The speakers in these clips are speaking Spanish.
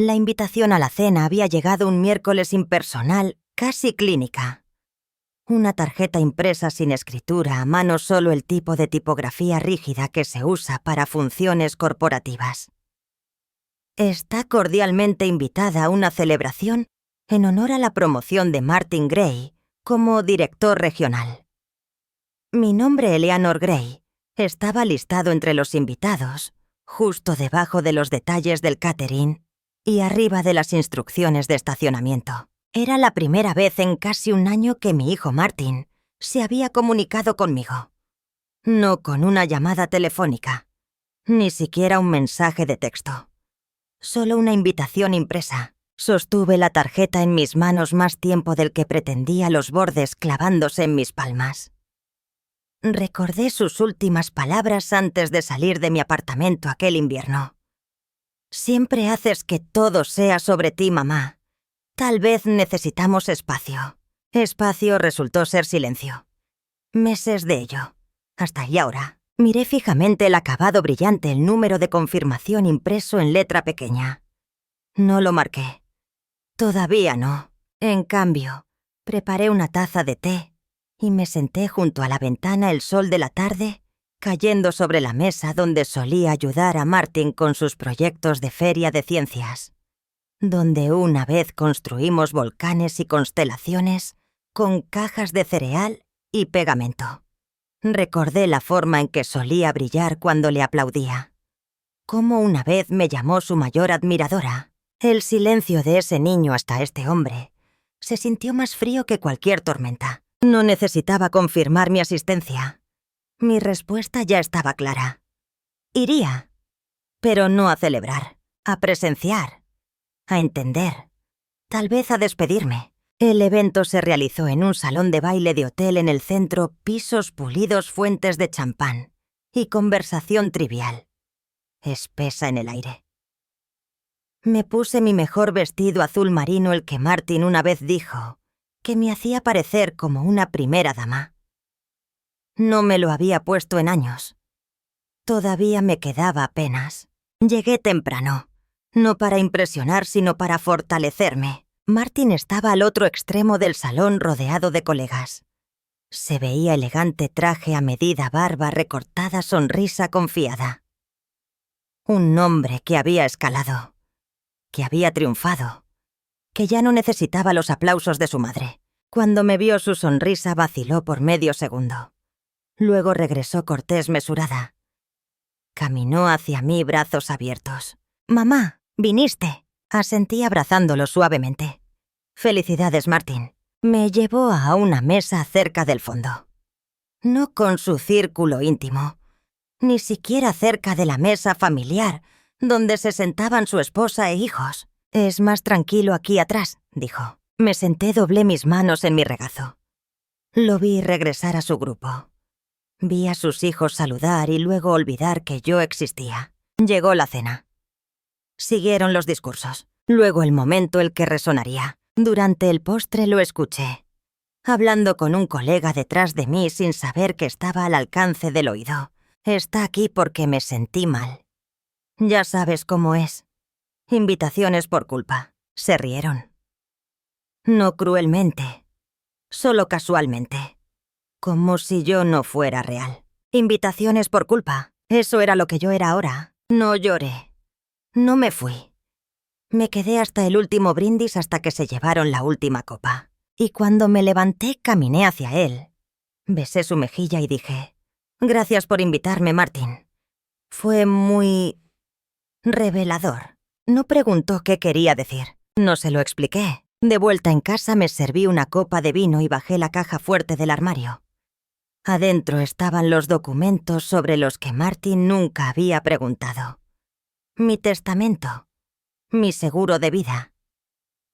La invitación a la cena había llegado un miércoles impersonal, casi clínica. Una tarjeta impresa sin escritura, a mano, solo el tipo de tipografía rígida que se usa para funciones corporativas. Está cordialmente invitada a una celebración en honor a la promoción de Martin Gray como director regional. Mi nombre, Eleanor Gray, estaba listado entre los invitados, justo debajo de los detalles del catering y arriba de las instrucciones de estacionamiento. Era la primera vez en casi un año que mi hijo Martin se había comunicado conmigo. No con una llamada telefónica, ni siquiera un mensaje de texto. Solo una invitación impresa. Sostuve la tarjeta en mis manos más tiempo del que pretendía, los bordes clavándose en mis palmas. Recordé sus últimas palabras antes de salir de mi apartamento aquel invierno. Siempre haces que todo sea sobre ti, mamá. Tal vez necesitamos espacio. Espacio resultó ser silencio. Meses de ello. Hasta y ahora. Miré fijamente el acabado brillante, el número de confirmación impreso en letra pequeña. No lo marqué. Todavía no. En cambio, preparé una taza de té y me senté junto a la ventana, el sol de la tarde cayendo sobre la mesa donde solía ayudar a Martin con sus proyectos de feria de ciencias, donde una vez construimos volcanes y constelaciones con cajas de cereal y pegamento. Recordé la forma en que solía brillar cuando le aplaudía. Cómo una vez me llamó su mayor admiradora. El silencio de ese niño hasta este hombre se sintió más frío que cualquier tormenta. No necesitaba confirmar mi asistencia. Mi respuesta ya estaba clara. Iría, pero no a celebrar, a presenciar, a entender, tal vez a despedirme. El evento se realizó en un salón de baile de hotel en el centro, pisos pulidos, fuentes de champán y conversación trivial, espesa en el aire. Me puse mi mejor vestido azul marino, el que Martin una vez dijo que me hacía parecer como una primera dama. No me lo había puesto en años. Todavía me quedaba apenas. Llegué temprano, no para impresionar, sino para fortalecerme. Martin estaba al otro extremo del salón rodeado de colegas. Se veía elegante, traje a medida, barba recortada, sonrisa confiada. Un hombre que había escalado, que había triunfado, que ya no necesitaba los aplausos de su madre. Cuando me vio, su sonrisa vaciló por medio segundo. Luego regresó cortés, mesurada. Caminó hacia mí, brazos abiertos. «Mamá, viniste», asentí abrazándolo suavemente. «Felicidades, Martin». Me llevó a una mesa cerca del fondo. No con su círculo íntimo, ni siquiera cerca de la mesa familiar, donde se sentaban su esposa e hijos. «Es más tranquilo aquí atrás», dijo. Me senté, doblé mis manos en mi regazo. Lo vi regresar a su grupo. Vi a sus hijos saludar y luego olvidar que yo existía. Llegó la cena. Siguieron los discursos. Luego el momento, el que resonaría. Durante el postre lo escuché, hablando con un colega detrás de mí sin saber que estaba al alcance del oído. Está aquí porque me sentí mal. Ya sabes cómo es. Invitaciones por culpa. Se rieron. No cruelmente, solo casualmente. Como si yo no fuera real. Invitaciones por culpa. Eso era lo que yo era ahora. No lloré. No me fui. Me quedé hasta el último brindis, hasta que se llevaron la última copa. Y cuando me levanté, caminé hacia él. Besé su mejilla y dije: «Gracias por invitarme, Martin. Fue muy revelador». No preguntó qué quería decir. No se lo expliqué. De vuelta en casa me serví una copa de vino y bajé la caja fuerte del armario. Adentro estaban los documentos sobre los que Martin nunca había preguntado. Mi testamento, mi seguro de vida,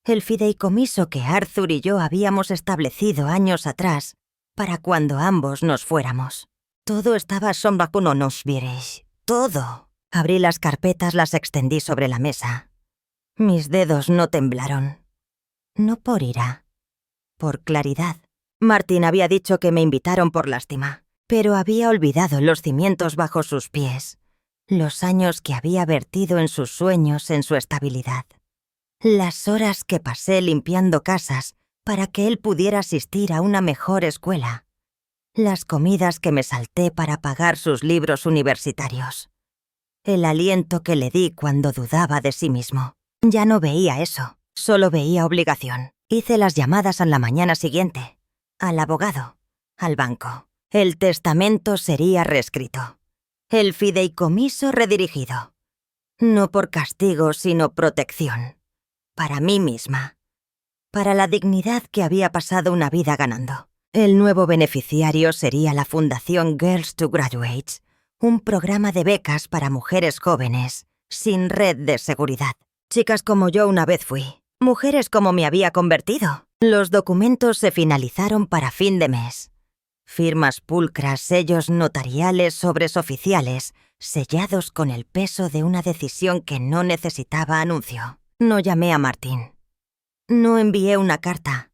el fideicomiso que Arthur y yo habíamos establecido años atrás para cuando ambos nos fuéramos. Todo estaba todo. Abrí las carpetas, las extendí sobre la mesa. Mis dedos no temblaron. No por ira, por claridad. Martin había dicho que me invitaron por lástima, pero había olvidado los cimientos bajo sus pies, los años que había vertido en sus sueños, en su estabilidad. Las horas que pasé limpiando casas para que él pudiera asistir a una mejor escuela. Las comidas que me salté para pagar sus libros universitarios. El aliento que le di cuando dudaba de sí mismo. Ya no veía eso, solo veía obligación. Hice las llamadas a la mañana siguiente. Al abogado, al banco. El testamento sería reescrito. El fideicomiso redirigido. No por castigo, sino protección. Para mí misma. Para la dignidad que había pasado una vida ganando. El nuevo beneficiario sería la Fundación Girls to Graduates, un programa de becas para mujeres jóvenes, sin red de seguridad. Chicas como yo una vez fui. Mujeres como me había convertido. Los documentos se finalizaron para fin de mes. Firmas pulcras, sellos notariales, sobres oficiales, sellados con el peso de una decisión que no necesitaba anuncio. No llamé a Martín. No envié una carta.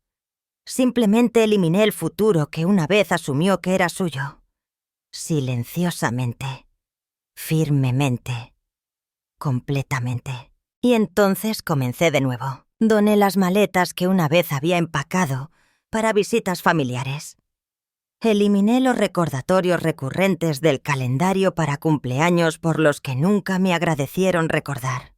Simplemente eliminé el futuro que una vez asumió que era suyo. Silenciosamente. Firmemente. Completamente. Y entonces comencé de nuevo. Doné las maletas que una vez había empacado para visitas familiares. Eliminé los recordatorios recurrentes del calendario para cumpleaños por los que nunca me agradecieron recordar.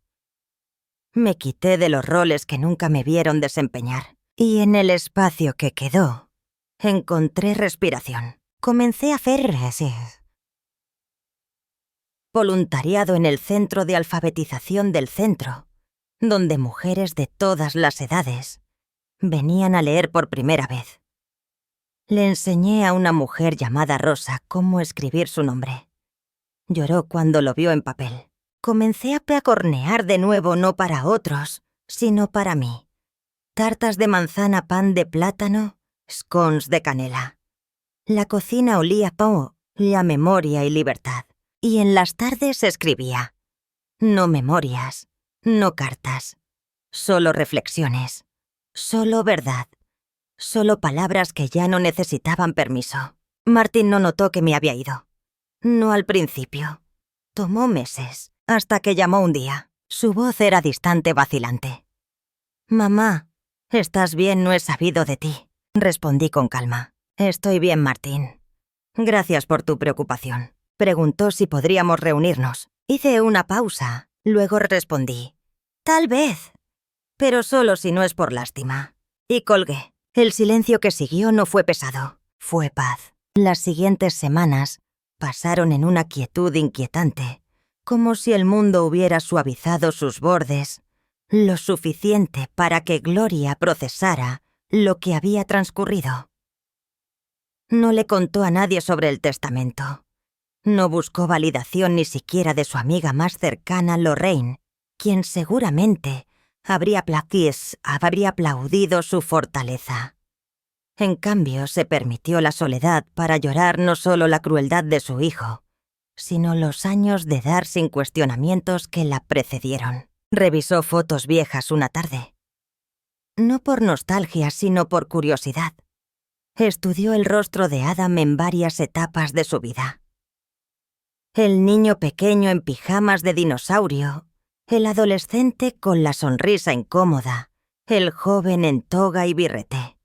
Me quité de los roles que nunca me vieron desempeñar. Y en el espacio que quedó, encontré respiración. Comencé a hacer voluntariado en el centro de alfabetización del centro, donde mujeres de todas las edades venían a leer por primera vez. Le enseñé a una mujer llamada Rosa cómo escribir su nombre. Lloró cuando lo vio en papel. Comencé a peacornear de nuevo, no para otros, sino para mí. Tartas de manzana, pan de plátano, scones de canela. La cocina olía a pan, la memoria y libertad. Y en las tardes escribía. No memorias, no cartas, solo reflexiones, solo verdad, solo palabras que ya no necesitaban permiso. Martín no notó que me había ido. No al principio. Tomó meses, hasta que llamó un día. Su voz era distante, vacilante. «Mamá, ¿estás bien? No he sabido de ti», respondí con calma. «Estoy bien, Martín. Gracias por tu preocupación». Preguntó si podríamos reunirnos. Hice una pausa, luego respondí. «Tal vez, pero solo si no es por lástima». Y colgué. El silencio que siguió no fue pesado, fue paz. Las siguientes semanas pasaron en una quietud inquietante, como si el mundo hubiera suavizado sus bordes lo suficiente para que Gloria procesara lo que había transcurrido. No le contó a nadie sobre el testamento. No buscó validación ni siquiera de su amiga más cercana, Lorraine, quien seguramente habría aplaudido su fortaleza. En cambio, se permitió la soledad para llorar no solo la crueldad de su hijo, sino los años de dar sin cuestionamientos que la precedieron. Revisó fotos viejas una tarde. No por nostalgia, sino por curiosidad. Estudió el rostro de Adam en varias etapas de su vida. El niño pequeño en pijamas de dinosaurio, el adolescente con la sonrisa incómoda, el joven en toga y birrete.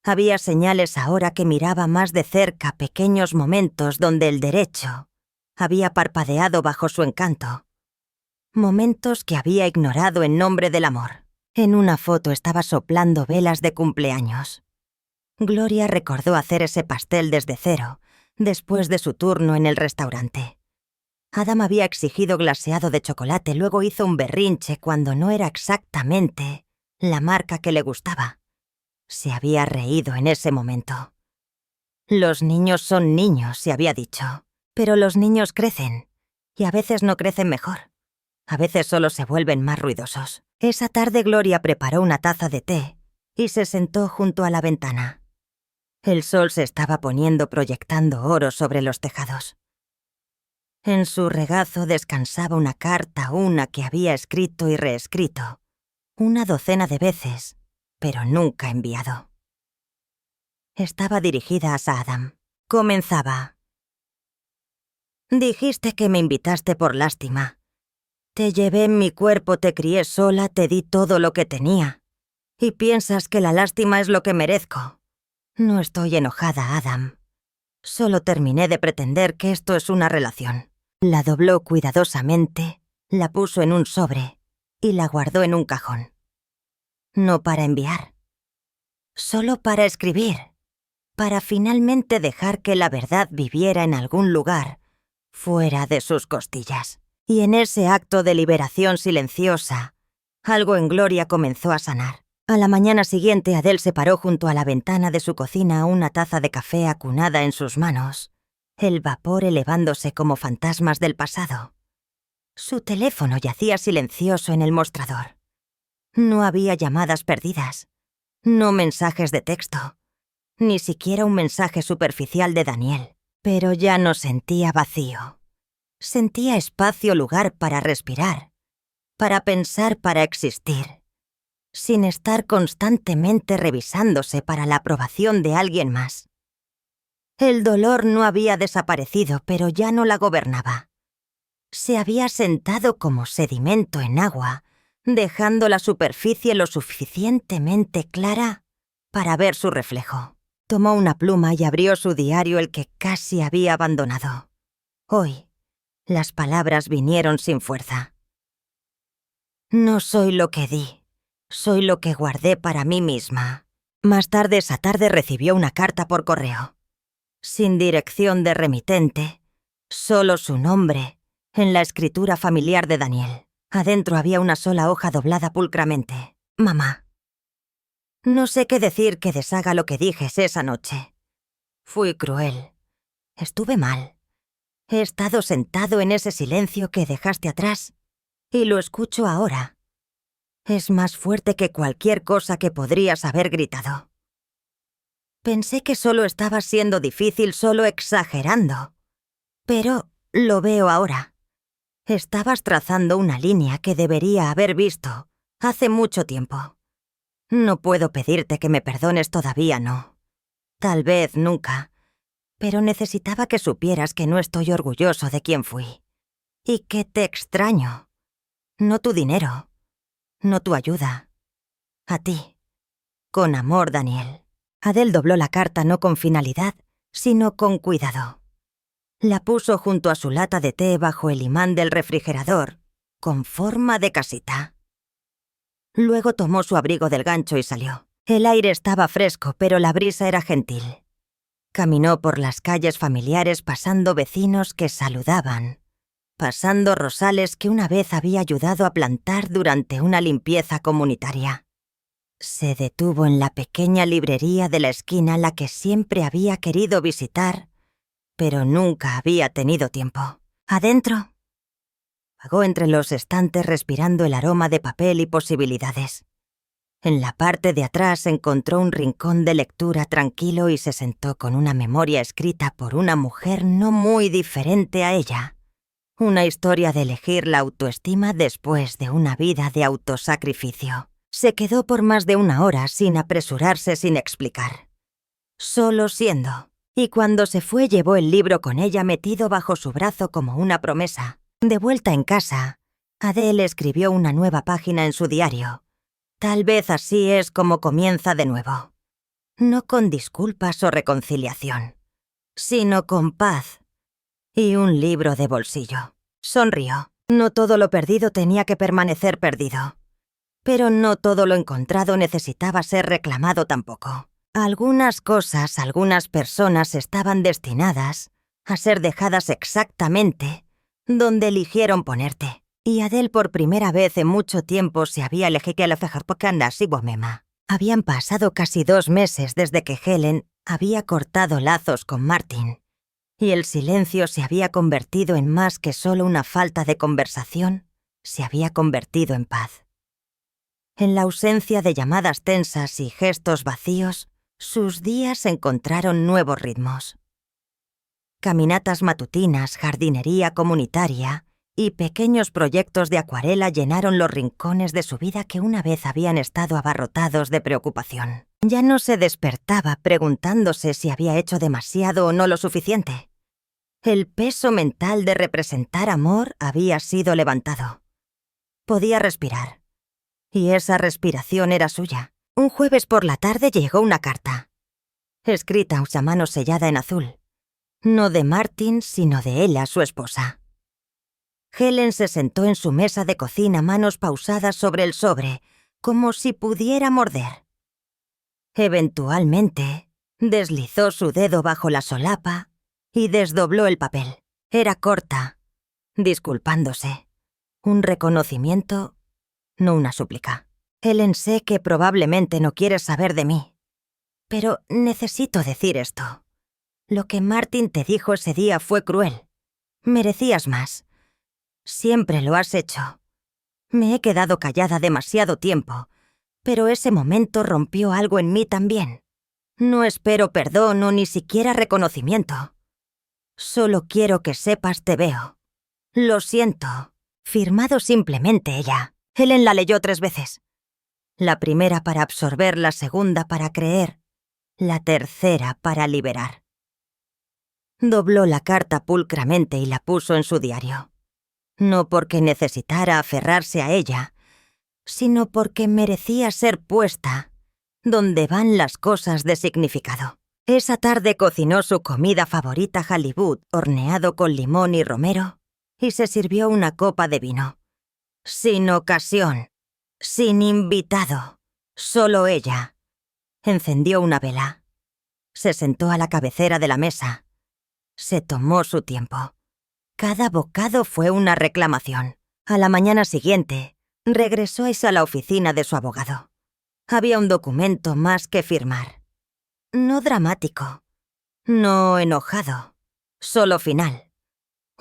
Había señales ahora que miraba más de cerca, pequeños momentos donde el derecho había parpadeado bajo su encanto. Momentos que había ignorado en nombre del amor. En una foto estaba soplando velas de cumpleaños. Gloria recordó hacer ese pastel desde cero, después de su turno en el restaurante. Adam había exigido glaseado de chocolate, luego hizo un berrinche cuando no era exactamente la marca que le gustaba. Se había reído en ese momento. Los niños son niños, se había dicho, pero los niños crecen, y a veces no crecen mejor. A veces solo se vuelven más ruidosos. Esa tarde Gloria preparó una taza de té y se sentó junto a la ventana. El sol se estaba poniendo proyectando oro sobre los tejados. En su regazo descansaba una carta, una que había escrito y reescrito, una docena de veces, pero nunca enviado. Estaba dirigida a Adam. Comenzaba. «Dijiste que me invitaste por lástima. Te llevé en mi cuerpo, te crié sola, te di todo lo que tenía. Y piensas que la lástima es lo que merezco. No estoy enojada, Adam. Solo terminé de pretender que esto es una relación. La dobló cuidadosamente, la puso en un sobre y la guardó en un cajón. No para enviar. Solo para escribir. Para finalmente dejar que la verdad viviera en algún lugar, fuera de sus costillas. Y en ese acto de liberación silenciosa, algo en Gloria comenzó a sanar. A la mañana siguiente, Adele se paró junto a la ventana de su cocina, una taza de café acunada en sus manos, el vapor elevándose como fantasmas del pasado. Su teléfono yacía silencioso en el mostrador. No había llamadas perdidas, no mensajes de texto, ni siquiera un mensaje superficial de Daniel. Pero ya no sentía vacío. Sentía espacio, lugar para respirar, para pensar, para existir, sin estar constantemente revisándose para la aprobación de alguien más. El dolor no había desaparecido, pero ya no la gobernaba. Se había sentado como sedimento en agua, dejando la superficie lo suficientemente clara para ver su reflejo. Tomó una pluma y abrió su diario, el que casi había abandonado. Hoy, las palabras vinieron sin fuerza. No soy lo que di, soy lo que guardé para mí misma. Más tarde esa tarde recibió una carta por correo. Sin dirección de remitente, solo su nombre, en la escritura familiar de Daniel. Adentro había una sola hoja doblada pulcramente. Mamá. No sé qué decir que deshaga lo que dijes esa noche. Fui cruel. Estuve mal. He estado sentado en ese silencio que dejaste atrás y lo escucho ahora. Es más fuerte que cualquier cosa que podrías haber gritado. Pensé que solo estaba siendo difícil, solo exagerando. Pero lo veo ahora. Estabas trazando una línea que debería haber visto hace mucho tiempo. No puedo pedirte que me perdones todavía, no. Tal vez nunca. Pero necesitaba que supieras que no estoy orgulloso de quién fui. Y que te extraño. No tu dinero. No tu ayuda. A ti. Con amor, Daniel. Adele dobló la carta no con finalidad, sino con cuidado. La puso junto a su lata de té bajo el imán del refrigerador, con forma de casita. Luego tomó su abrigo del gancho y salió. El aire estaba fresco, pero la brisa era gentil. Caminó por las calles familiares pasando vecinos que saludaban, pasando rosales que una vez había ayudado a plantar durante una limpieza comunitaria. Se detuvo en la pequeña librería de la esquina, la que siempre había querido visitar, pero nunca había tenido tiempo. ¿Adentro? Vagó entre los estantes respirando el aroma de papel y posibilidades. En la parte de atrás encontró un rincón de lectura tranquilo y se sentó con una memoria escrita por una mujer no muy diferente a ella. Una historia de elegir la autoestima después de una vida de autosacrificio. Se quedó por más de una hora sin apresurarse, sin explicar. Solo siendo. Y cuando se fue llevó el libro con ella metido bajo su brazo como una promesa. De vuelta en casa, Adele escribió una nueva página en su diario. Tal vez así es como comienza de nuevo. No con disculpas o reconciliación, sino con paz y un libro de bolsillo. Sonrió. No todo lo perdido tenía que permanecer perdido. Pero no todo lo encontrado necesitaba ser reclamado tampoco. Algunas cosas, algunas personas estaban destinadas a ser dejadas exactamente donde eligieron ponerte. Y Adele por primera vez en mucho tiempo se había elegido a la fejarpocanda Sibomema. Habían pasado casi 2 meses desde que Helen había cortado lazos con Martin, y el silencio se había convertido en más que solo una falta de conversación, se había convertido en paz. En la ausencia de llamadas tensas y gestos vacíos, sus días encontraron nuevos ritmos. Caminatas matutinas, jardinería comunitaria y pequeños proyectos de acuarela llenaron los rincones de su vida que una vez habían estado abarrotados de preocupación. Ya no se despertaba preguntándose si había hecho demasiado o no lo suficiente. El peso mental de representar amor había sido levantado. Podía respirar. Y esa respiración era suya. Un jueves por la tarde llegó una carta, escrita a mano sellada en azul. No de Martin, sino de ella, su esposa. Helen se sentó en su mesa de cocina, manos pausadas sobre el sobre, como si pudiera morder. Eventualmente, deslizó su dedo bajo la solapa y desdobló el papel. Era corta, disculpándose. Un reconocimiento, no una súplica. Helen, sé que probablemente no quieres saber de mí, pero necesito decir esto. Lo que Martin te dijo ese día fue cruel. Merecías más. Siempre lo has hecho. Me he quedado callada demasiado tiempo, pero ese momento rompió algo en mí también. No espero perdón o ni siquiera reconocimiento. Solo quiero que sepas te veo. Lo siento. Firmado simplemente ella. Helen la leyó 3 veces. La primera para absorber, la segunda para creer, la tercera para liberar. Dobló la carta pulcramente y la puso en su diario. No porque necesitara aferrarse a ella, sino porque merecía ser puesta donde van las cosas de significado. Esa tarde cocinó su comida favorita, halibut horneado con limón y romero, y se sirvió una copa de vino. Sin ocasión, sin invitado, solo ella. Encendió una vela. Se sentó a la cabecera de la mesa. Se tomó su tiempo. Cada bocado fue una reclamación. A la mañana siguiente, regresó a la oficina de su abogado. Había un documento más que firmar. No dramático, no enojado, solo final.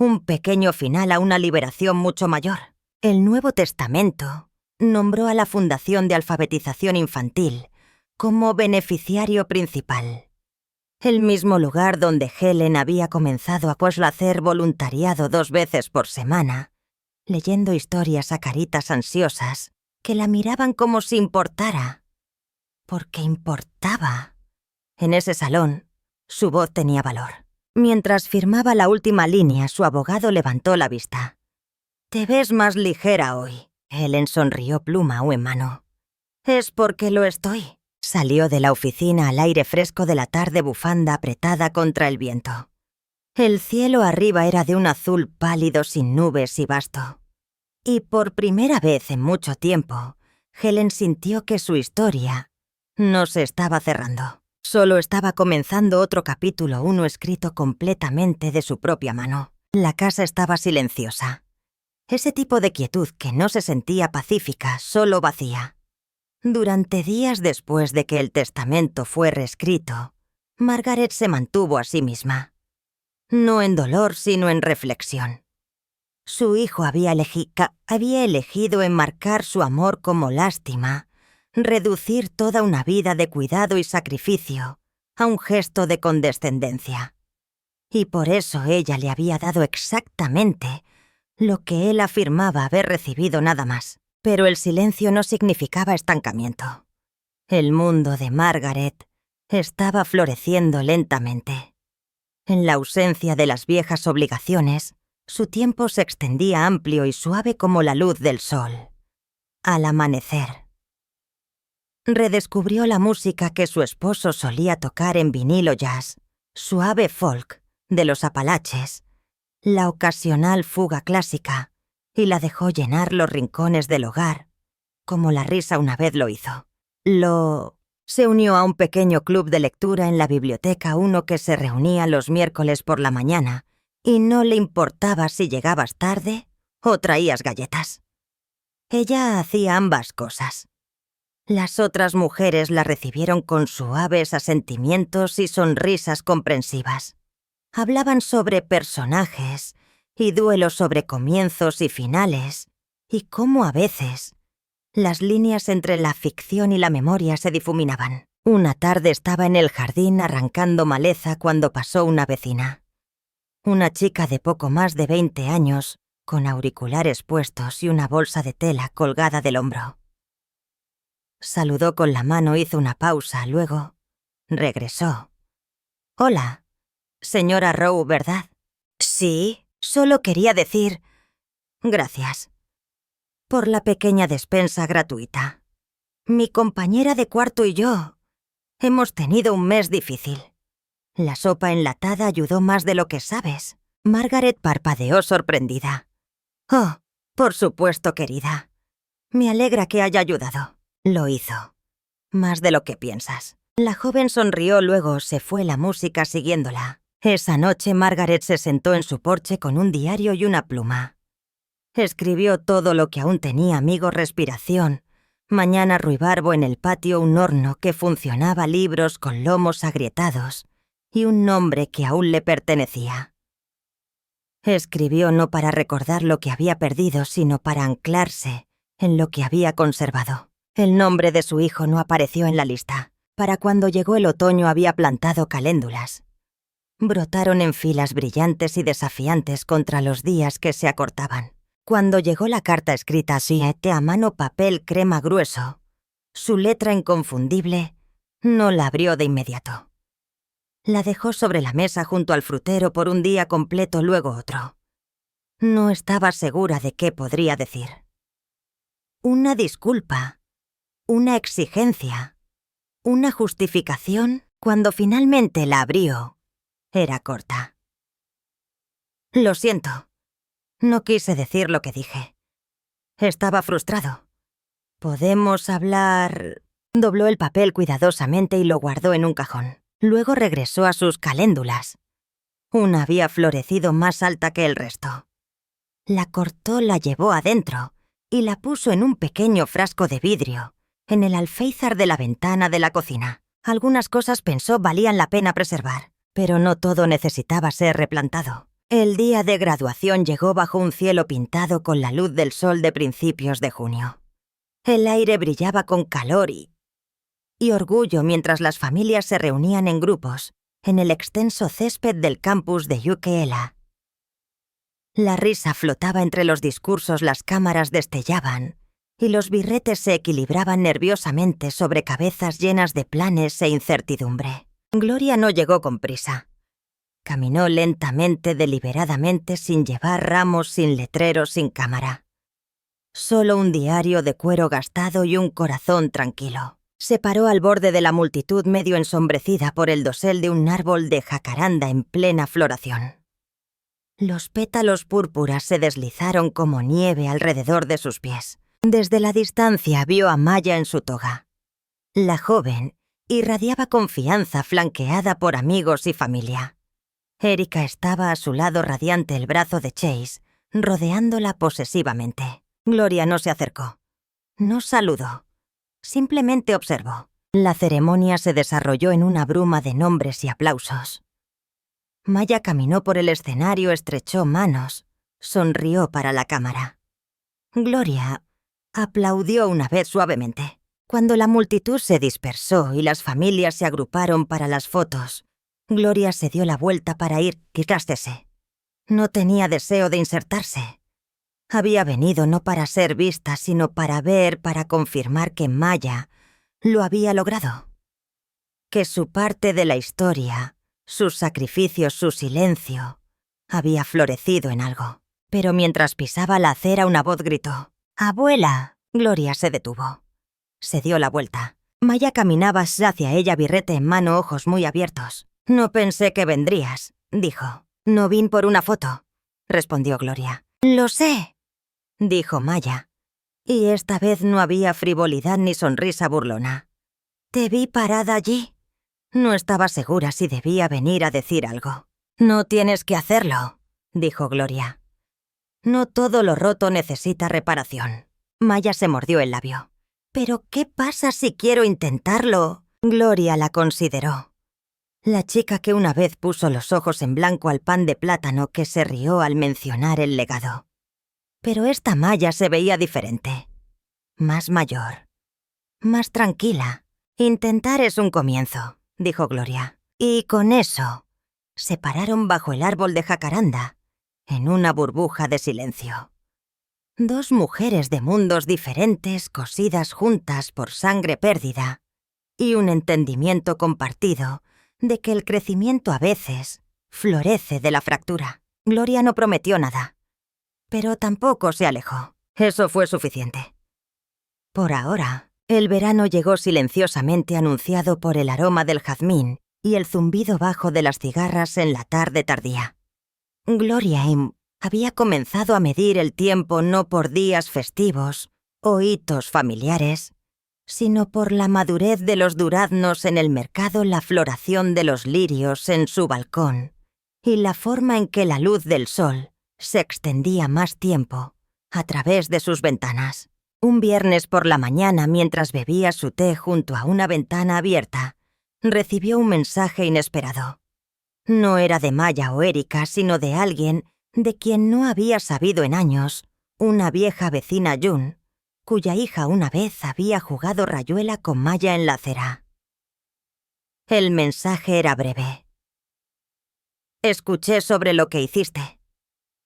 Un pequeño final a una liberación mucho mayor. El Nuevo Testamento nombró a la Fundación de Alfabetización Infantil como beneficiario principal. El mismo lugar donde Helen había comenzado a hacer voluntariado 2 veces por semana, leyendo historias a caritas ansiosas que la miraban como si importara. Porque importaba. En ese salón, su voz tenía valor. Mientras firmaba la última línea, su abogado levantó la vista. «Te ves más ligera hoy». Helen sonrió, pluma en mano. «Es porque lo estoy». Salió de la oficina al aire fresco de la tarde, bufanda apretada contra el viento. El cielo arriba era de un azul pálido sin nubes y vasto. Y por primera vez en mucho tiempo, Helen sintió que su historia no se estaba cerrando. Solo estaba comenzando otro capítulo, uno escrito completamente de su propia mano. La casa estaba silenciosa. Ese tipo de quietud que no se sentía pacífica, solo vacía. Durante días después de que el testamento fue reescrito, Margaret se mantuvo a sí misma. No en dolor, sino en reflexión. Su hijo había elegido enmarcar su amor como lástima, reducir toda una vida de cuidado y sacrificio a un gesto de condescendencia. Y por eso ella le había dado exactamente lo que él afirmaba haber recibido nada más. Pero el silencio no significaba estancamiento. El mundo de Margaret estaba floreciendo lentamente. En la ausencia de las viejas obligaciones, su tiempo se extendía amplio y suave como la luz del sol. Al amanecer. Redescubrió la música que su esposo solía tocar en vinilo jazz, suave folk de los Apalaches, la ocasional fuga clásica, y la dejó llenar los rincones del hogar, como la risa una vez lo hizo. Se unió a un pequeño club de lectura en la biblioteca, uno que se reunía los miércoles por la mañana, y no le importaba si llegabas tarde o traías galletas. Ella hacía ambas cosas. Las otras mujeres la recibieron con suaves asentimientos y sonrisas comprensivas. Hablaban sobre personajes y duelos sobre comienzos y finales, y cómo a veces las líneas entre la ficción y la memoria se difuminaban. Una tarde estaba en el jardín arrancando maleza cuando pasó una vecina. Una chica de poco más de 20 años, con auriculares puestos y una bolsa de tela colgada del hombro. Saludó con la mano, hizo una pausa, luego regresó. «Hola, señora Rowe, ¿verdad?» «Sí, solo quería decir...» «Gracias». por la pequeña despensa gratuita. Mi compañera de cuarto y yo hemos tenido un mes difícil. La sopa enlatada ayudó más de lo que sabes. Margaret parpadeó sorprendida. Oh, por supuesto, querida. Me alegra que haya ayudado. Lo hizo. Más de lo que piensas. La joven sonrió, luego se fue la música siguiéndola. Esa noche Margaret se sentó en su porche con un diario y una pluma. Escribió todo lo que aún tenía: amigos, respiración, mañana ruibarbo en el patio, un horno que funcionaba, libros con lomos agrietados y un nombre que aún le pertenecía. Escribió no para recordar lo que había perdido, sino para anclarse en lo que había conservado. El nombre de su hijo no apareció en la lista. Para cuando llegó el otoño había plantado caléndulas. Brotaron en filas brillantes y desafiantes contra los días que se acortaban. Cuando llegó la carta escrita así, a mano, papel crema grueso, su letra inconfundible, no la abrió de inmediato. La dejó sobre la mesa junto al frutero por un día completo, luego otro. No estaba segura de qué podría decir. Una disculpa, una exigencia, una justificación. Cuando finalmente la abrió, era corta. Lo siento. No quise decir lo que dije. Estaba frustrado. ¿Podemos hablar? Dobló el papel cuidadosamente y lo guardó en un cajón. Luego regresó a sus caléndulas. Una había florecido más alta que el resto. La cortó, la llevó adentro y la puso en un pequeño frasco de vidrio, en el alféizar de la ventana de la cocina. Algunas cosas, pensó, valían la pena preservar, pero no todo necesitaba ser replantado. El día de graduación llegó bajo un cielo pintado con la luz del sol de principios de junio. El aire brillaba con calor y orgullo mientras las familias se reunían en grupos en el extenso césped del campus de UCLA. La risa flotaba entre los discursos, las cámaras destellaban y los birretes se equilibraban nerviosamente sobre cabezas llenas de planes e incertidumbre. Gloria no llegó con prisa. Caminó lentamente, deliberadamente, sin llevar ramos, sin letreros, sin cámara. Solo un diario de cuero gastado y un corazón tranquilo. Se paró al borde de la multitud, medio ensombrecida por el dosel de un árbol de jacaranda en plena floración. Los pétalos púrpuras se deslizaron como nieve alrededor de sus pies. Desde la distancia vio a Maya en su toga. La joven irradiaba confianza, flanqueada por amigos y familia. Erika estaba a su lado, radiante, el brazo de Chase, rodeándola posesivamente. Gloria no se acercó. No saludó. Simplemente observó. La ceremonia se desarrolló en una bruma de nombres y aplausos. Maya caminó por el escenario, estrechó manos, sonrió para la cámara. Gloria aplaudió una vez suavemente. Cuando la multitud se dispersó y las familias se agruparon para las fotos, Gloria se dio la vuelta para ir, quitásese. No tenía deseo de insertarse. Había venido no para ser vista, sino para ver, para confirmar que Maya lo había logrado. Que su parte de la historia, sus sacrificios, su silencio, había florecido en algo. Pero mientras pisaba la acera, una voz gritó: «¡Abuela!». Gloria se detuvo. Se dio la vuelta. Maya caminaba hacia ella, birrete en mano, ojos muy abiertos. «No pensé que vendrías», dijo. «No vine por una foto», respondió Gloria. «Lo sé», dijo Maya. Y esta vez no había frivolidad ni sonrisa burlona. «Te vi parada allí». No estaba segura si debía venir a decir algo. «No tienes que hacerlo», dijo Gloria. «No todo lo roto necesita reparación». Maya se mordió el labio. «¿Pero qué pasa si quiero intentarlo?». Gloria la consideró. La chica que una vez puso los ojos en blanco al pan de plátano, que se rió al mencionar el legado. Pero esta Maya se veía diferente. Más mayor. Más tranquila. «Intentar es un comienzo», dijo Gloria. Y con eso se pararon bajo el árbol de jacaranda, en una burbuja de silencio. Dos mujeres de mundos diferentes, cosidas juntas por sangre perdida, y un entendimiento compartido de que el crecimiento a veces florece de la fractura. Gloria no prometió nada, pero tampoco se alejó. Eso fue suficiente. Por ahora, el verano llegó silenciosamente anunciado por el aroma del jazmín y el zumbido bajo de las cigarras en la tarde tardía. Gloria había comenzado a medir el tiempo no por días festivos o hitos familiares, sino por la madurez de los duraznos en el mercado, la floración de los lirios en su balcón y la forma en que la luz del sol se extendía más tiempo a través de sus ventanas. Un viernes por la mañana, mientras bebía su té junto a una ventana abierta, recibió un mensaje inesperado. No era de Maya o Erika, sino de alguien de quien no había sabido en años, una vieja vecina June, cuya hija una vez había jugado rayuela con Maya en la acera. El mensaje era breve. Escuché sobre lo que hiciste.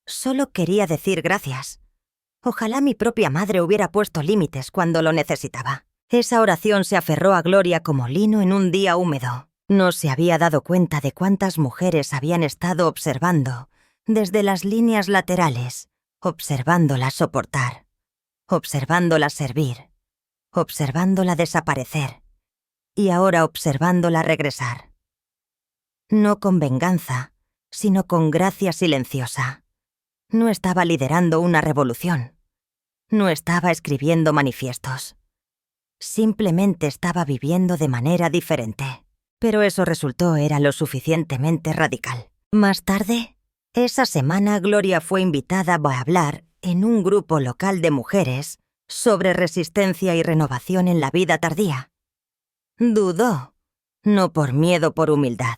Solo quería decir gracias. Ojalá mi propia madre hubiera puesto límites cuando lo necesitaba. Esa oración se aferró a Gloria como lino en un día húmedo. No se había dado cuenta de cuántas mujeres habían estado observando desde las líneas laterales, observándola soportar, observándola servir, observándola desaparecer y ahora observándola regresar. No con venganza, sino con gracia silenciosa. No estaba liderando una revolución. No estaba escribiendo manifiestos. Simplemente estaba viviendo de manera diferente. Pero eso era lo suficientemente radical. Más tarde, esa semana Gloria fue invitada a hablar en un grupo local de mujeres sobre resistencia y renovación en la vida tardía. Dudó, no por miedo, por humildad.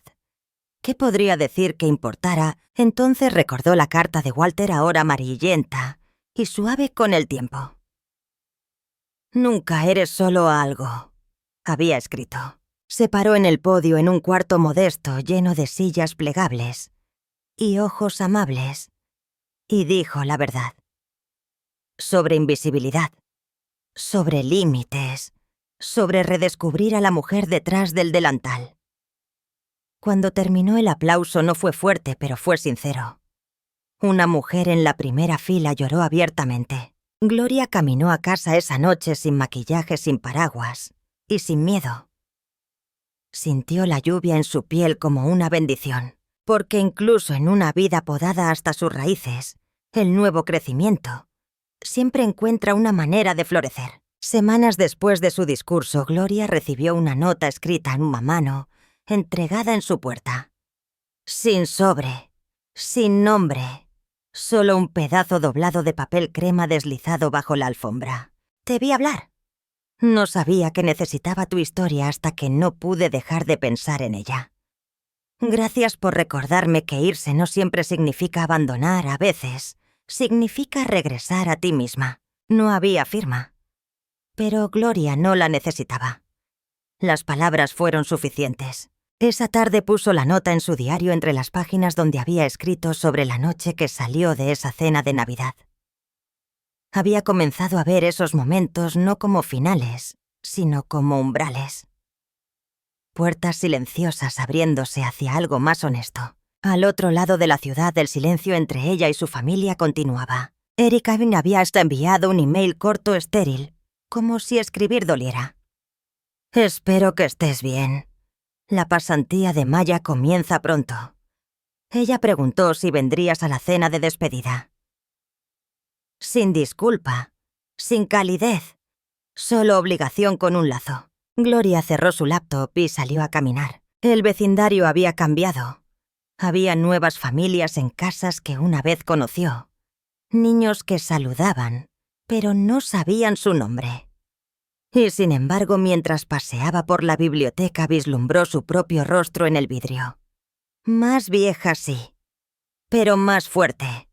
¿Qué podría decir que importara? Entonces recordó la carta de Walter, ahora amarillenta y suave con el tiempo. «Nunca eres solo algo», había escrito. Se paró en el podio en un cuarto modesto lleno de sillas plegables y ojos amables, y dijo la verdad. Sobre invisibilidad, sobre límites, sobre redescubrir a la mujer detrás del delantal. Cuando terminó el aplauso no fue fuerte, pero fue sincero. Una mujer en la primera fila lloró abiertamente. Gloria caminó a casa esa noche sin maquillaje, sin paraguas y sin miedo. Sintió la lluvia en su piel como una bendición, porque incluso en una vida podada hasta sus raíces, el nuevo crecimiento siempre encuentra una manera de florecer. Semanas después de su discurso, Gloria recibió una nota escrita en una mano, entregada en su puerta. Sin sobre, sin nombre, solo un pedazo doblado de papel crema deslizado bajo la alfombra. Te vi hablar. No sabía que necesitaba tu historia hasta que no pude dejar de pensar en ella. Gracias por recordarme que irse no siempre significa abandonar, a veces significa regresar a ti misma. No había firma. Pero Gloria no la necesitaba. Las palabras fueron suficientes. Esa tarde puso la nota en su diario entre las páginas donde había escrito sobre la noche que salió de esa cena de Navidad. Había comenzado a ver esos momentos no como finales, sino como umbrales. Puertas silenciosas abriéndose hacia algo más honesto. Al otro lado de la ciudad, el silencio entre ella y su familia continuaba. Erika había hasta enviado un email corto, estéril, como si escribir doliera. «Espero que estés bien. La pasantía de Maya comienza pronto». Ella preguntó si vendrías a la cena de despedida. Sin disculpa, sin calidez, solo obligación con un lazo. Gloria cerró su laptop y salió a caminar. El vecindario había cambiado. Había nuevas familias en casas que una vez conoció. Niños que saludaban, pero no sabían su nombre. Y sin embargo, mientras paseaba por la biblioteca, vislumbró su propio rostro en el vidrio. Más vieja, sí, pero más fuerte.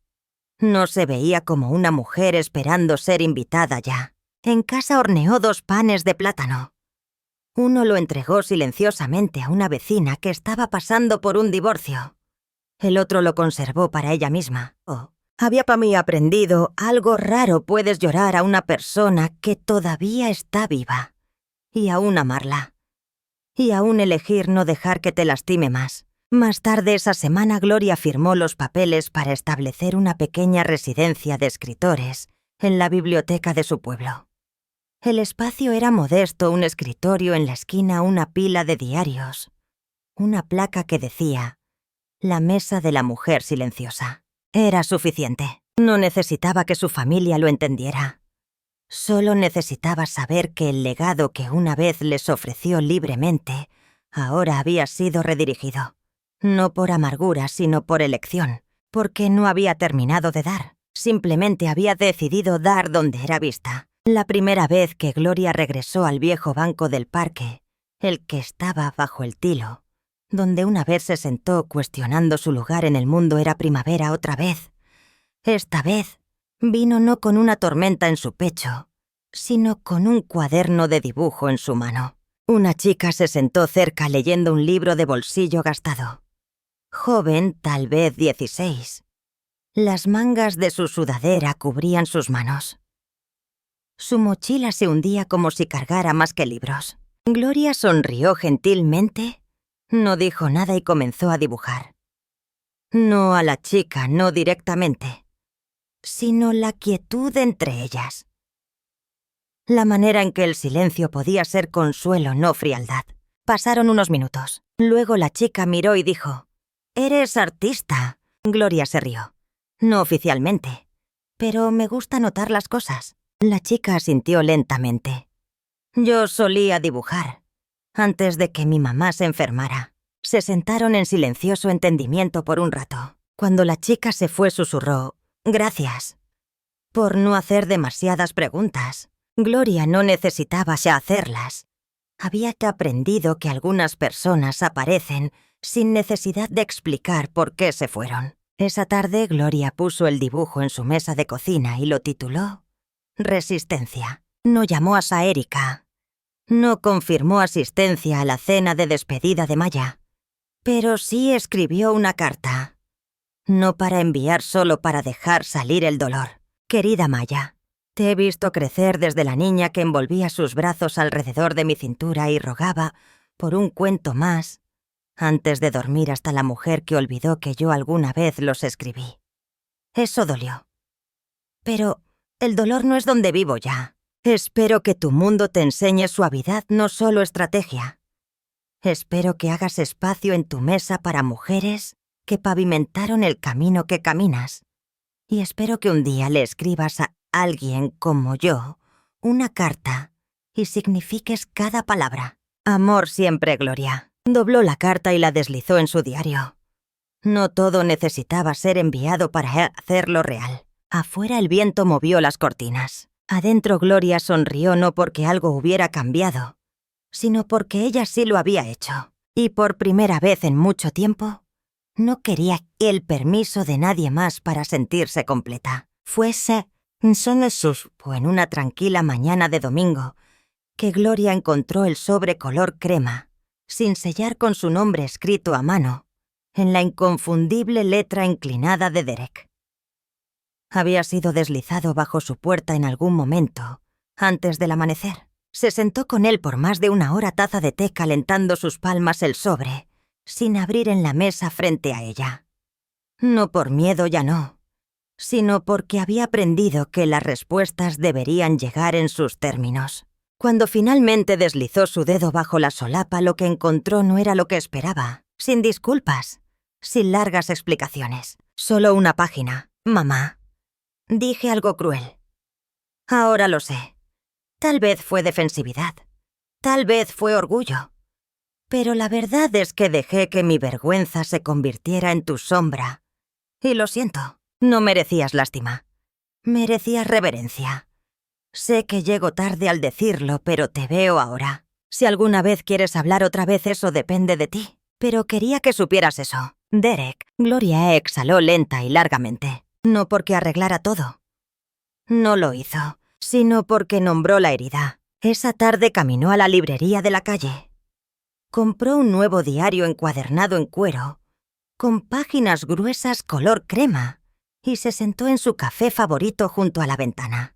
No se veía como una mujer esperando ser invitada ya. En casa horneó 2 panes de plátano. Uno lo entregó silenciosamente a una vecina que estaba pasando por un divorcio. El otro lo conservó para ella misma. Había para mí aprendido algo raro: puedes llorar a una persona que todavía está viva, y aún amarla, y aún elegir no dejar que te lastime más. Más tarde esa semana, Gloria firmó los papeles para establecer una pequeña residencia de escritores en la biblioteca de su pueblo. El espacio era modesto, un escritorio en la esquina, una pila de diarios, una placa que decía «La mesa de la mujer silenciosa». Era suficiente. No necesitaba que su familia lo entendiera. Solo necesitaba saber que el legado que una vez les ofreció libremente ahora había sido redirigido. No por amargura, sino por elección, porque no había terminado de dar. Simplemente había decidido dar donde era vista. La primera vez que Gloria regresó al viejo banco del parque, el que estaba bajo el tilo, donde una vez se sentó cuestionando su lugar en el mundo, era primavera otra vez. Esta vez vino no con una tormenta en su pecho, sino con un cuaderno de dibujo en su mano. Una chica se sentó cerca leyendo un libro de bolsillo gastado. Joven, tal vez 16. Las mangas de su sudadera cubrían sus manos. Su mochila se hundía como si cargara más que libros. Gloria sonrió gentilmente, no dijo nada y comenzó a dibujar. No a la chica, no directamente, sino la quietud entre ellas. La manera en que el silencio podía ser consuelo, no frialdad. Pasaron unos minutos. Luego la chica miró y dijo: «¿Eres artista?» Gloria se rió. «No oficialmente, pero me gusta notar las cosas». La chica asintió lentamente. «Yo solía dibujar, antes de que mi mamá se enfermara». Se sentaron en silencioso entendimiento por un rato. Cuando la chica se fue, susurró: «Gracias por no hacer demasiadas preguntas». Gloria no necesitaba ya hacerlas. Había aprendido que algunas personas aparecen sin necesidad de explicar por qué se fueron. Esa tarde, Gloria puso el dibujo en su mesa de cocina y lo tituló Resistencia. No llamó a Saérica. No confirmó asistencia a la cena de despedida de Maya. Pero sí escribió una carta. No para enviar, solo para dejar salir el dolor. «Querida Maya, te he visto crecer desde la niña que envolvía sus brazos alrededor de mi cintura y rogaba por un cuento más, antes de dormir, hasta la mujer que olvidó que yo alguna vez los escribí. Eso dolió. Pero el dolor no es donde vivo ya. Espero que tu mundo te enseñe suavidad, no solo estrategia. Espero que hagas espacio en tu mesa para mujeres que pavimentaron el camino que caminas. Y espero que un día le escribas a alguien como yo una carta y signifiques cada palabra. Amor siempre, Gloria». Dobló la carta y la deslizó en su diario. No todo necesitaba ser enviado para hacerlo real. Afuera el viento movió las cortinas. Adentro Gloria sonrió, no porque algo hubiera cambiado, sino porque ella sí lo había hecho. Y por primera vez en mucho tiempo, no quería el permiso de nadie más para sentirse completa. Fuese en una tranquila mañana de domingo que Gloria encontró el sobre color crema, sin sellar, con su nombre escrito a mano, en la inconfundible letra inclinada de Derek. Había sido deslizado bajo su puerta en algún momento, antes del amanecer. Se sentó con él por más de una hora, taza de té calentando sus palmas, el sobre, sin abrir, en la mesa frente a ella. No por miedo, ya no, sino porque había aprendido que las respuestas deberían llegar en sus términos. Cuando finalmente deslizó su dedo bajo la solapa, lo que encontró no era lo que esperaba. Sin disculpas, sin largas explicaciones. Solo una página. «Mamá, dije algo cruel. Ahora lo sé. Tal vez fue defensividad. Tal vez fue orgullo. Pero la verdad es que dejé que mi vergüenza se convirtiera en tu sombra. Y lo siento. No merecías lástima. Merecías reverencia. Sé que llego tarde al decirlo, pero te veo ahora. Si alguna vez quieres hablar otra vez, eso depende de ti. Pero quería que supieras eso. Derek». Gloria exhaló lenta y largamente. No porque arreglara todo. No lo hizo, sino porque nombró la herida. Esa tarde caminó a la librería de la calle. Compró un nuevo diario encuadernado en cuero, con páginas gruesas color crema, y se sentó en su café favorito junto a la ventana.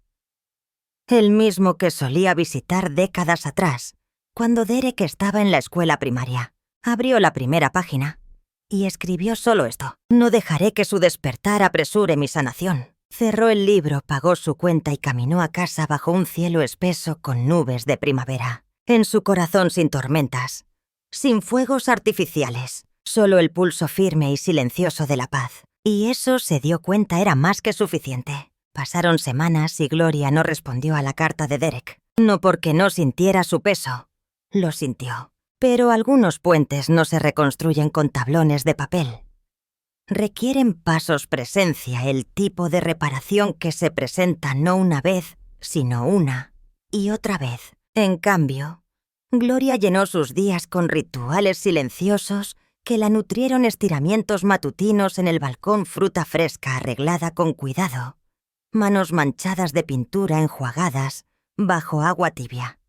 El mismo que solía visitar décadas atrás, cuando Derek estaba en la escuela primaria. Abrió la primera página y escribió solo esto: «No dejaré que su despertar apresure mi sanación. Cerró el libro, pagó su cuenta y caminó a casa bajo un cielo espeso con nubes de primavera. En su corazón sin tormentas, sin fuegos artificiales, solo el pulso firme y silencioso de la paz. Y eso, se dio cuenta, era más que suficiente. Pasaron semanas y Gloria no respondió a la carta de Derek. No porque no sintiera su peso. Lo sintió. Pero algunos puentes no se reconstruyen con tablones de papel. Requieren pasos, presencia, el tipo de reparación que se presenta no una vez, sino una y otra vez. En cambio, Gloria llenó sus días con rituales silenciosos que la nutrieron: estiramientos matutinos en el balcón, fruta fresca arreglada con cuidado, manos manchadas de pintura enjuagadas bajo agua tibia.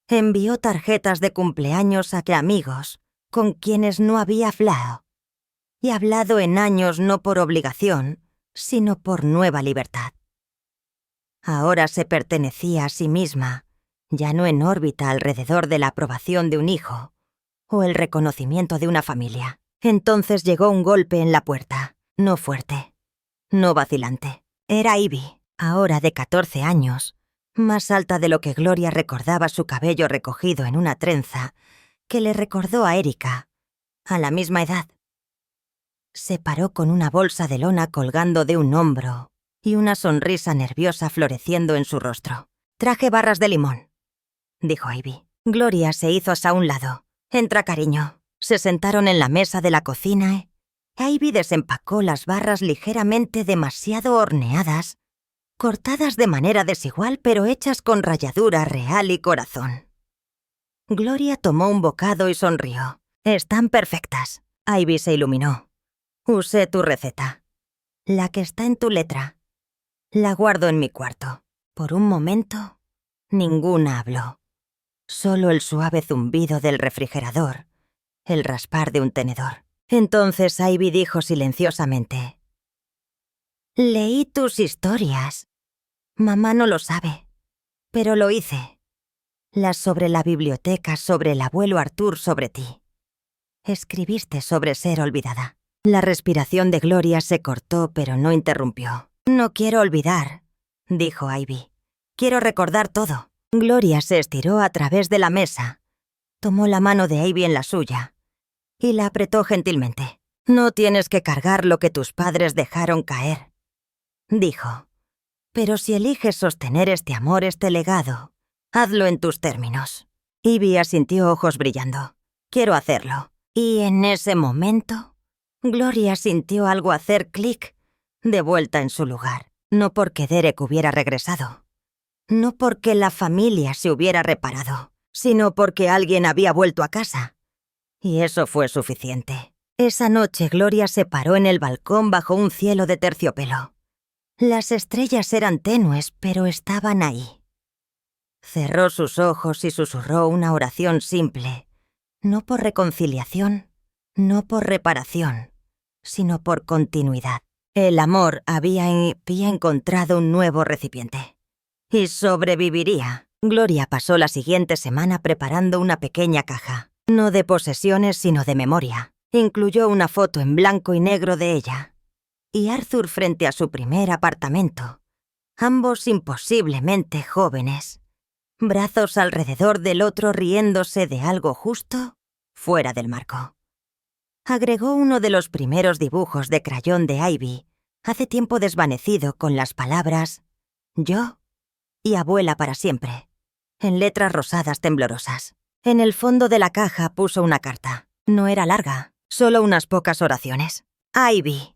Envió tarjetas de cumpleaños a amigos con quienes no había hablado. Y hablado en años, no por obligación, sino por nueva libertad. Ahora se pertenecía a sí misma, ya no en órbita alrededor de la aprobación de un hijo o el reconocimiento de una familia. Entonces llegó un golpe en la puerta, no fuerte, no vacilante. Era Ivy, ahora de 14 años, más alta de lo que Gloria recordaba, su cabello recogido en una trenza que le recordó a Erika, a la misma edad. Se paró con una bolsa de lona colgando de un hombro y una sonrisa nerviosa floreciendo en su rostro. «Traje barras de limón», dijo Ivy. Gloria se hizo hacia un lado. «Entra, cariño». Se sentaron en la mesa de la cocina. Ivy desempacó las barras ligeramente demasiado horneadas, cortadas de manera desigual pero hechas con ralladura real y corazón. Gloria tomó un bocado y sonrió. «Están perfectas». Ivy se iluminó. «Usé tu receta. La que está en tu letra. La guardo en mi cuarto». Por un momento, ninguna habló. Solo el suave zumbido del refrigerador, el raspar de un tenedor. Entonces Ivy dijo silenciosamente: «Leí tus historias. Mamá no lo sabe, pero lo hice. Las sobre la biblioteca, sobre el abuelo Arthur, sobre ti. Escribiste sobre ser olvidada». La respiración de Gloria se cortó, pero no interrumpió. «No quiero olvidar», dijo Ivy. «Quiero recordar todo». Gloria se estiró a través de la mesa, tomó la mano de Ivy en la suya y la apretó gentilmente. «No tienes que cargar lo que tus padres dejaron caer», dijo. «Pero si eliges sostener este amor, este legado, hazlo en tus términos». Ivy asintió, ojos brillando. «Quiero hacerlo». Y en ese momento, Gloria sintió algo hacer clic, de vuelta en su lugar. No porque Derek hubiera regresado, no porque la familia se hubiera reparado, sino porque alguien había vuelto a casa. Y eso fue suficiente. Esa noche Gloria se paró en el balcón bajo un cielo de terciopelo. Las estrellas eran tenues, pero estaban ahí. Cerró sus ojos y susurró una oración simple, no por reconciliación, no por reparación, sino por continuidad. El amor había encontrado un nuevo recipiente. Y sobreviviría. Gloria pasó la siguiente semana preparando una pequeña caja, no de posesiones sino de memoria. Incluyó una foto en blanco y negro de ella y Arthur frente a su primer apartamento, ambos imposiblemente jóvenes, brazos alrededor del otro riéndose de algo justo fuera del marco. Agregó uno de los primeros dibujos de crayón de Ivy, hace tiempo desvanecido, con las palabras «yo» y «abuela para siempre», en letras rosadas temblorosas. En el fondo de la caja puso una carta. No era larga, solo unas pocas oraciones. «Ivy,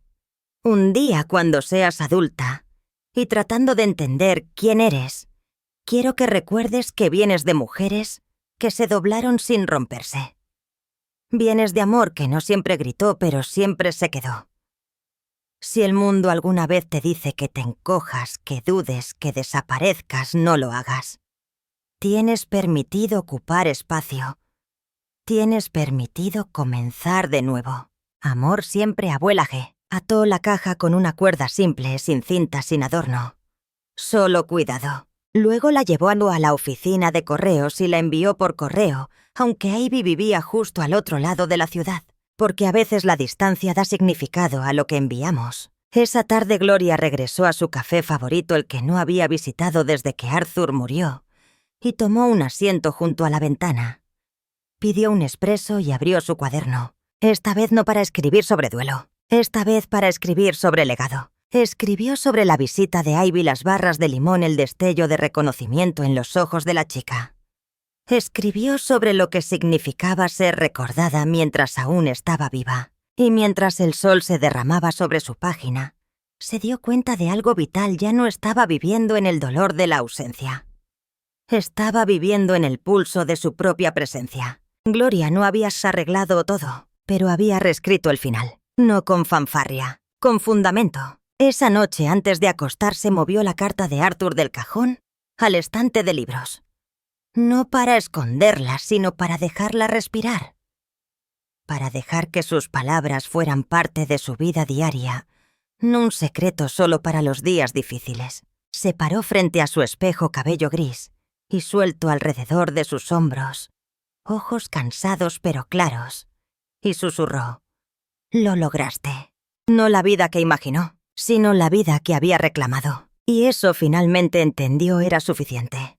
un día cuando seas adulta y tratando de entender quién eres, quiero que recuerdes que vienes de mujeres que se doblaron sin romperse. Vienes de amor que no siempre gritó, pero siempre se quedó. Si el mundo alguna vez te dice que te encojas, que dudes, que desaparezcas, no lo hagas. Tienes permitido ocupar espacio. Tienes permitido comenzar de nuevo. Amor siempre, abuela G». Ató la caja con una cuerda simple, sin cinta, sin adorno. Solo cuidado. Luego la llevó a la oficina de correos y la envió por correo, aunque Ivy vivía justo al otro lado de la ciudad, porque a veces la distancia da significado a lo que enviamos. Esa tarde Gloria regresó a su café favorito, el que no había visitado desde que Arthur murió, y tomó un asiento junto a la ventana. Pidió un espresso y abrió su cuaderno. Esta vez no para escribir sobre duelo, esta vez para escribir sobre legado. Escribió sobre la visita de Ivy, las barras de limón, el destello de reconocimiento en los ojos de la chica. Escribió sobre lo que significaba ser recordada mientras aún estaba viva. Y mientras el sol se derramaba sobre su página, se dio cuenta de algo vital. Ya no estaba viviendo en el dolor de la ausencia. Estaba viviendo en el pulso de su propia presencia. Gloria no había arreglado todo, pero había reescrito el final. No con fanfarria, con fundamento. Esa noche, antes de acostarse, movió la carta de Arthur del cajón al estante de libros. No para esconderla, sino para dejarla respirar. Para dejar que sus palabras fueran parte de su vida diaria, no un secreto solo para los días difíciles. Se paró frente a su espejo, cabello gris y suelto alrededor de sus hombros, ojos cansados pero claros, y susurró: «Lo lograste». No la vida que imaginó, sino la vida que había reclamado. Y eso finalmente entendió era suficiente.